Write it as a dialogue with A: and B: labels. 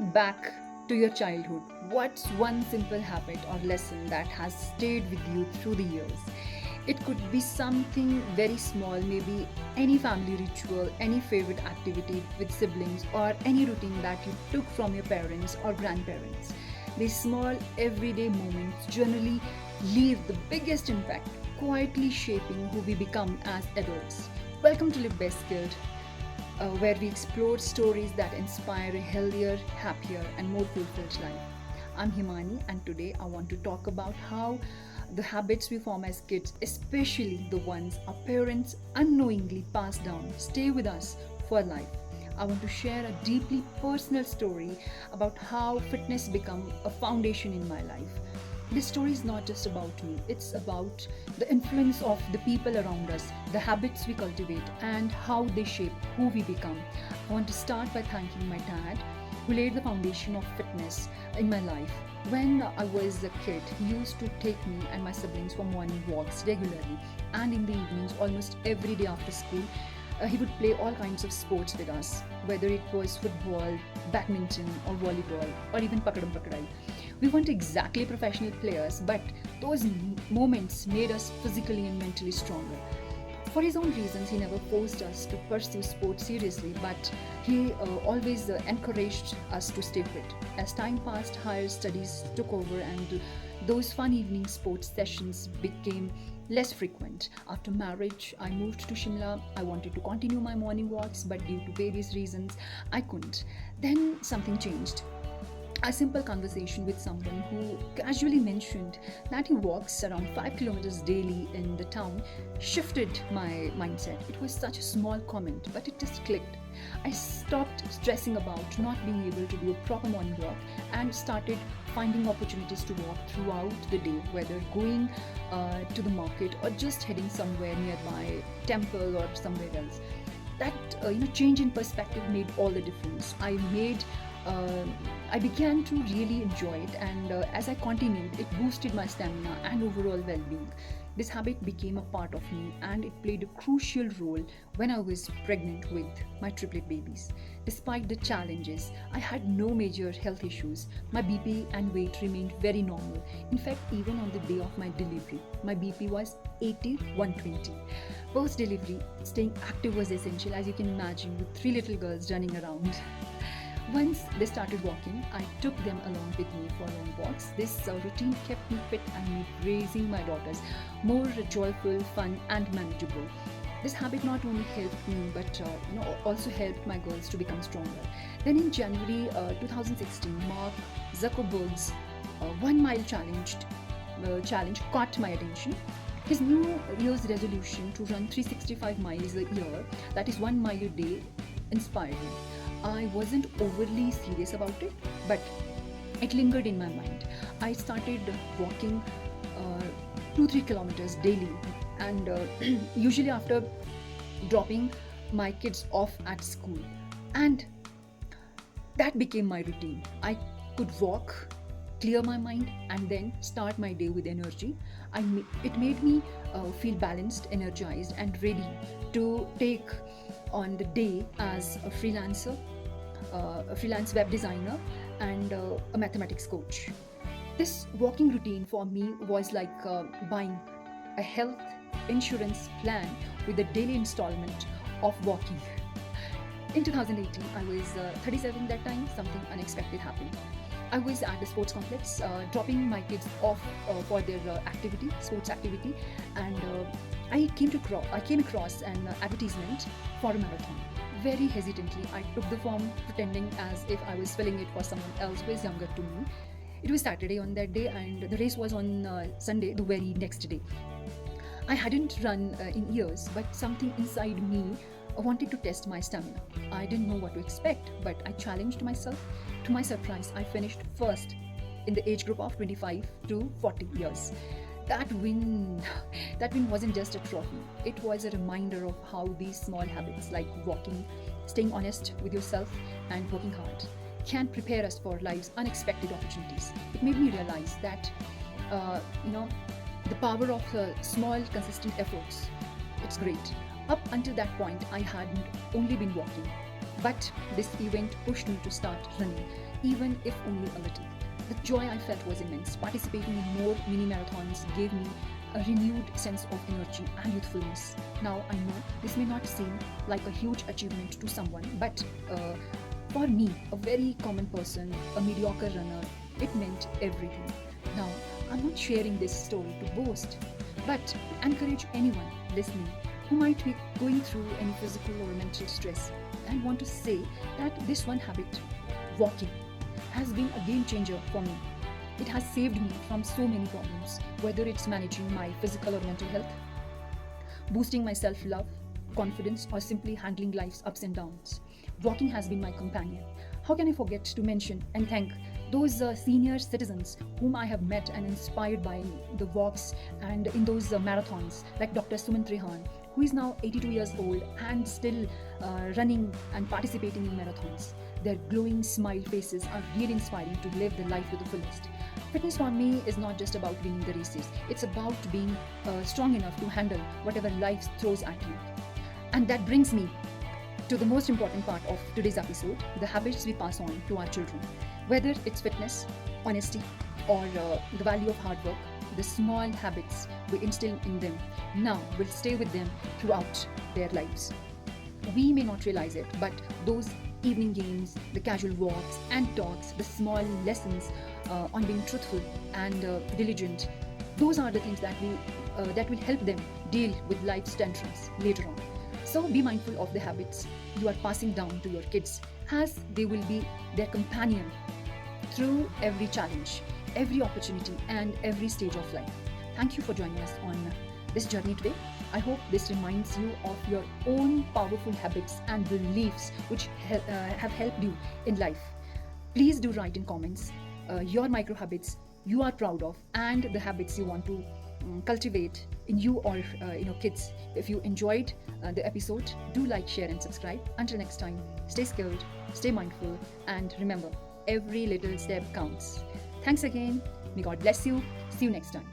A: Think back to your childhood. What's one simple habit or lesson that has stayed with you through the years? It could be something very small, maybe any family ritual, any favorite activity with siblings, or any routine that you took from your parents or grandparents. These small, everyday moments generally leave the biggest impact, quietly shaping who we become as adults. Welcome to Live Best Skilled, where we explore stories that inspire a healthier, happier, and more fulfilled life. I'm Himani, and today I want to talk about how the habits we form as kids, especially the ones our parents unknowingly pass down, stay with us for life. I want to share a deeply personal story about how fitness became a foundation in my life. This story is not just about me, it's about the influence of the people around us, the habits we cultivate, and how they shape who we become. I want to start by thanking my dad, who laid the foundation of fitness in my life. When I was a kid, he used to take me and my siblings for morning walks regularly, and in the evenings, almost every day after school, he would play all kinds of sports with us, whether it was football, badminton, or volleyball, or even pakadam pakadai. We weren't exactly professional players, but those moments made us physically and mentally stronger. For his own reasons, he never forced us to pursue sports seriously, but he always encouraged us to stay fit. As time passed, higher studies took over, and those fun evening sports sessions became less frequent. After marriage, I moved to Shimla. I wanted to continue my morning walks, but due to various reasons, I couldn't. Then something changed. A simple conversation with someone who casually mentioned that he walks around 5 kilometers daily in the town shifted my mindset. It was such a small comment, but it just clicked. I stopped stressing about not being able to do a proper morning walk and started finding opportunities to walk throughout the day, whether going to the market or just heading somewhere nearby, temple or somewhere else. That change in perspective made all the difference. Uh, I began to really enjoy it, and as I continued, it boosted my stamina and overall well being. This habit became a part of me, and it played a crucial role when I was pregnant with my triplet babies. Despite the challenges, I had no major health issues. My BP and weight remained very normal. In fact, even on the day of my delivery, my BP was 80/120. Post delivery, staying active was essential, as you can imagine, with three little girls running around. Once they started walking, I took them along with me for long walks. This routine kept me fit and made raising my daughters more joyful, fun, and manageable. This habit not only helped me, but also helped my girls to become stronger. Then in January 2016, Mark Zuckerberg's 1 mile challenge caught my attention. His New Year's resolution to run 365 miles a year, that is 1 mile a day, inspired me. I wasn't overly serious about it, but it lingered in my mind. I started walking 2-3 kilometers daily, and usually after dropping my kids off at school. And that became my routine. I could walk, clear my mind, and then start my day with energy. It made me feel balanced, energized, and ready to take on the day as a freelance web designer, and a mathematics coach. This walking routine for me was like buying a health insurance plan with a daily installment of walking. In 2018, I was 37 that time. Something unexpected happened. I was at the sports complex, dropping my kids off for their sports activity, and I came across an advertisement for a marathon. Very hesitantly, I took the form, pretending as if I was filling it for someone else who is younger to me. It was Saturday on that day, and the race was on Sunday, the very next day. I hadn't run in years, but something inside me wanted to test my stamina. I didn't know what to expect, but I challenged myself. To my surprise, I finished first in the age group of 25 to 40 years. That win, that win wasn't just a trophy. It was a reminder of how these small habits like walking, staying honest with yourself, and working hard can prepare us for life's unexpected opportunities. It made me realize that, uh, you know, the power of small, consistent efforts. It's great. Up until that point, I hadn't only been walking. But this event pushed me to start running, even if only a little. The joy I felt was immense. Participating in more mini marathons gave me a renewed sense of energy and youthfulness. Now, I know this may not seem like a huge achievement to someone, but for me, a very common person, a mediocre runner, it meant everything. Now, I'm not sharing this story to boast, but encourage anyone listening who might be going through any physical or mental stress and want to say that this one habit, walking, has been a game changer for me. It has saved me from so many problems, whether it's managing my physical or mental health, boosting my self love, confidence, or simply handling life's ups and downs. Walking has been my companion. How can I forget to mention and thank those senior citizens whom I have met and inspired by the walks and in those marathons, like Dr. Suman Trehan, who is now 82 years old and still running and participating in marathons. Their glowing smile faces are really inspiring to live their life to the fullest. Fitness for me is not just about winning the races, it's about being strong enough to handle whatever life throws at you. And that brings me to the most important part of today's episode, the habits we pass on to our children. Whether it's fitness, honesty, or the value of hard work, the small habits we instill in them now will stay with them throughout their lives. We may not realize it, but those evening games, the casual walks and talks, the small lessons on being truthful and diligent, those are the things that will help them deal with life's tantrums later on. So be mindful of the habits you are passing down to your kids, as they will be their companion through every challenge, every opportunity, and every stage of life. Thank you for joining us on this journey today. I hope this reminds you of your own powerful habits and beliefs which have helped you in life. Please do write in comments your micro habits you are proud of and the habits you want to cultivate in you or in your kids. If you enjoyed the episode, do like, share, and subscribe. Until next time, stay skilled, stay mindful, and remember, every little step counts. Thanks again. May God bless you. See you next time.